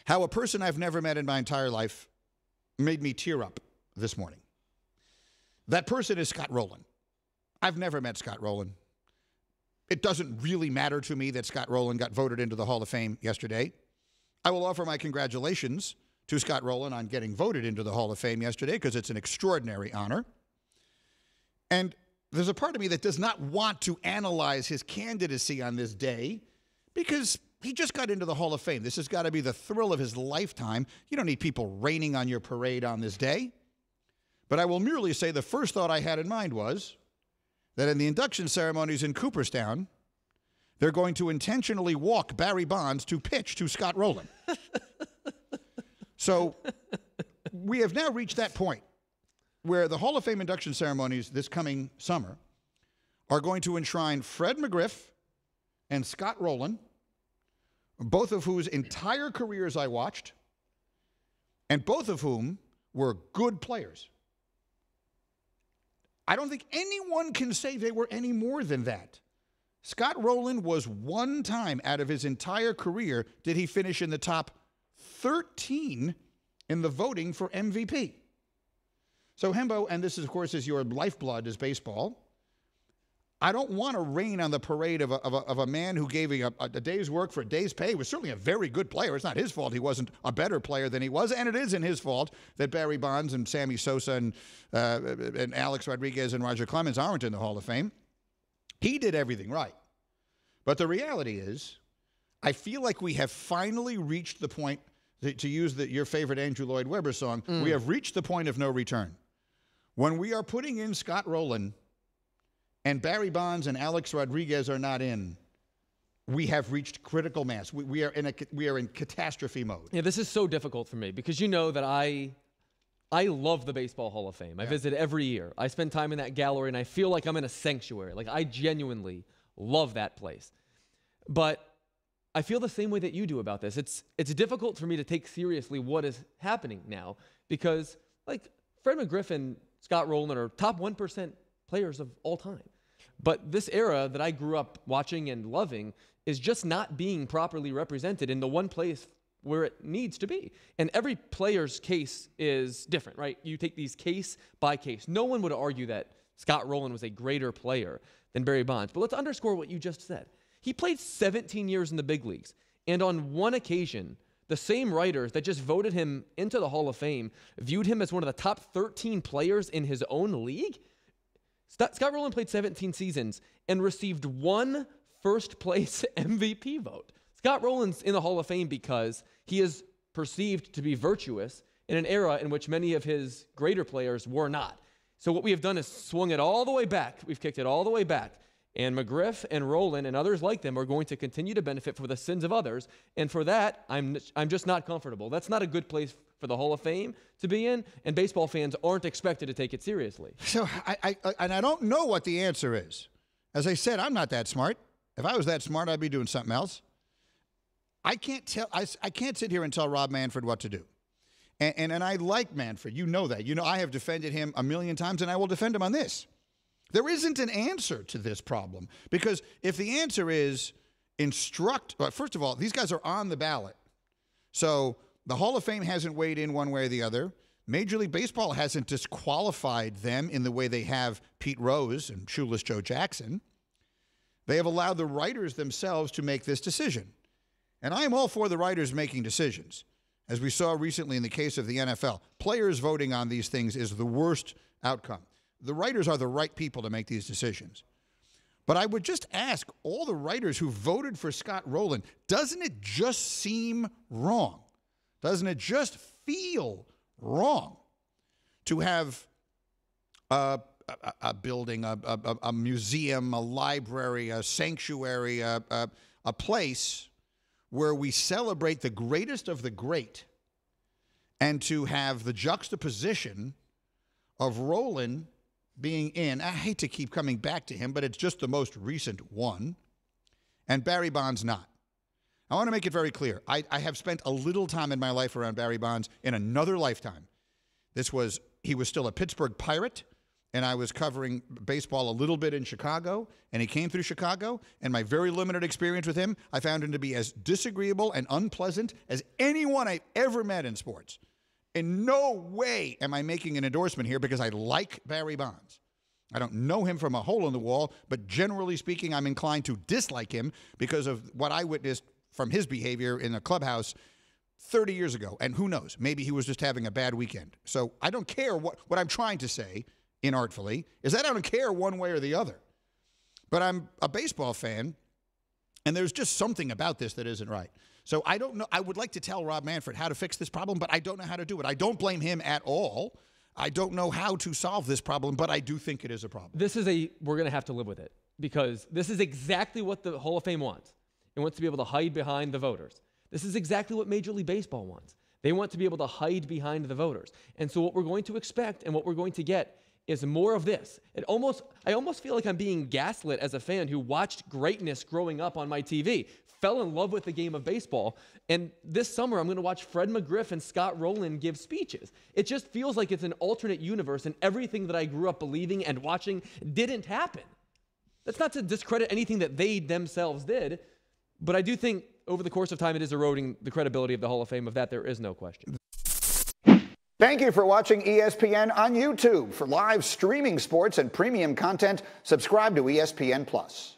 how a person I've never met in my entire life made me tear up this morning. That person is Scott Rolen. I've never met Scott Rolen. It doesn't really matter to me that Scott Rolen got voted into the Hall of Fame yesterday. I will offer my congratulations to Scott Rolen on getting voted into the Hall of Fame yesterday because it's an extraordinary honor. And there's a part of me that does not want to analyze his candidacy on this day because he just got into the Hall of Fame. This has got to be the thrill of his lifetime. You don't need people raining on your parade on this day. But I will merely say the first thought I had in mind was that in the induction ceremonies in Cooperstown, they're going to intentionally walk Barry Bonds to pitch to Scott Rolen. So we have now reached that point where the Hall of Fame induction ceremonies this coming summer are going to enshrine Fred McGriff and Scott Rolen, both of whose entire careers I watched, and both of whom were good players. I don't think anyone can say they were any more than that. Scott Rolen was one time out of his entire career did he finish in the top 13 in the voting for MVP. So, Hembo, and this, of course, is your lifeblood is baseball. I don't want to rain on the parade of a man who gave a day's work for a day's pay. He was certainly a very good player. It's not his fault he wasn't a better player than he was, and it isn't his fault that Barry Bonds and Sammy Sosa and Alex Rodriguez and Roger Clemens aren't in the Hall of Fame. He did everything right. But the reality is, I feel like we have finally reached the point, to use your favorite Andrew Lloyd Webber song, we have reached the point of no return. When we are putting in Scott Rolen and Barry Bonds and Alex Rodriguez are not in, we have reached critical mass. We are in catastrophe mode. Yeah, this is so difficult for me because you know that I love the Baseball Hall of Fame. I visit every year. I spend time in that gallery, and I feel like I'm in a sanctuary. Like, I genuinely love that place. But I feel the same way that you do about this. It's difficult for me to take seriously what is happening now because, like, Fred McGriff and Scott Rolen are top 1% players of all time. But this era that I grew up watching and loving is just not being properly represented in the one place where it needs to be. And every player's case is different, right? You take these case by case. No one would argue that Scott Rolen was a greater player than Barry Bonds. But let's underscore what you just said. He played 17 years in the big leagues. And on one occasion, the same writers that just voted him into the Hall of Fame viewed him as one of the top 13 players in his own league. Scott Rolen played 17 seasons and received one first-place MVP vote. Scott Rolen's in the Hall of Fame because he is perceived to be virtuous in an era in which many of his greater players were not. So what we have done is swung it all the way back. We've kicked it all the way back. And McGriff and Rolen and others like them are going to continue to benefit for the sins of others. And for that, I'm just not comfortable. That's not a good place for the Hall of Fame to be in, and baseball fans aren't expected to take it seriously. So I don't know what the answer is. As I said, I'm not that smart. If I was that smart, I'd be doing something else. I can't sit here and tell Rob Manfred what to do. And I like Manfred. You know that. You know I have defended him a million times, and I will defend him on this. There isn't an answer to this problem. Because if the answer is well, first of all, these guys are on the ballot. So the Hall of Fame hasn't weighed in one way or the other. Major League Baseball hasn't disqualified them in the way they have Pete Rose and Shoeless Joe Jackson. They have allowed the writers themselves to make this decision. And I am all for the writers making decisions. As we saw recently in the case of the NFL, players voting on these things is the worst outcome. The writers are the right people to make these decisions. But I would just ask all the writers who voted for Scott Rolen, doesn't it just seem wrong? Doesn't it just feel wrong to have a building, a museum, a library, a sanctuary, a place where we celebrate the greatest of the great, and to have the juxtaposition of Rolen being in, I hate to keep coming back to him, but it's just the most recent one, and Barry Bonds not. I want to make it very clear. I have spent a little time in my life around Barry Bonds in another lifetime. He was still a Pittsburgh Pirate, and I was covering baseball a little bit in Chicago, and he came through Chicago, and my very limited experience with him, I found him to be as disagreeable and unpleasant as anyone I've ever met in sports. In no way am I making an endorsement here because I like Barry Bonds. I don't know him from a hole in the wall, but generally speaking, I'm inclined to dislike him because of what I witnessed from his behavior in the clubhouse 30 years ago. And who knows, maybe he was just having a bad weekend. So I don't care what I'm trying to say, inartfully, is that I don't care one way or the other. But I'm a baseball fan, and there's just something about this that isn't right. So I don't know. I would like to tell Rob Manfred how to fix this problem, but I don't know how to do it. I don't blame him at all. I don't know how to solve this problem, but I do think it is a problem. We're going to have to live with it because this is exactly what the Hall of Fame wants. It wants to be able to hide behind the voters. This is exactly what Major League Baseball wants. They want to be able to hide behind the voters. And so what we're going to expect and what we're going to get is more of this. I almost feel like I'm being gaslit as a fan who watched greatness growing up on my TV, fell in love with the game of baseball, and this summer I'm going to watch Fred McGriff and Scott Rolen give speeches. It just feels like it's an alternate universe, and everything that I grew up believing and watching didn't happen. That's not to discredit anything that they themselves did, but I do think over the course of time it is eroding the credibility of the Hall of Fame. Of that, there is no question. Thank you for watching ESPN on YouTube. For live streaming sports and premium content, subscribe to ESPN+.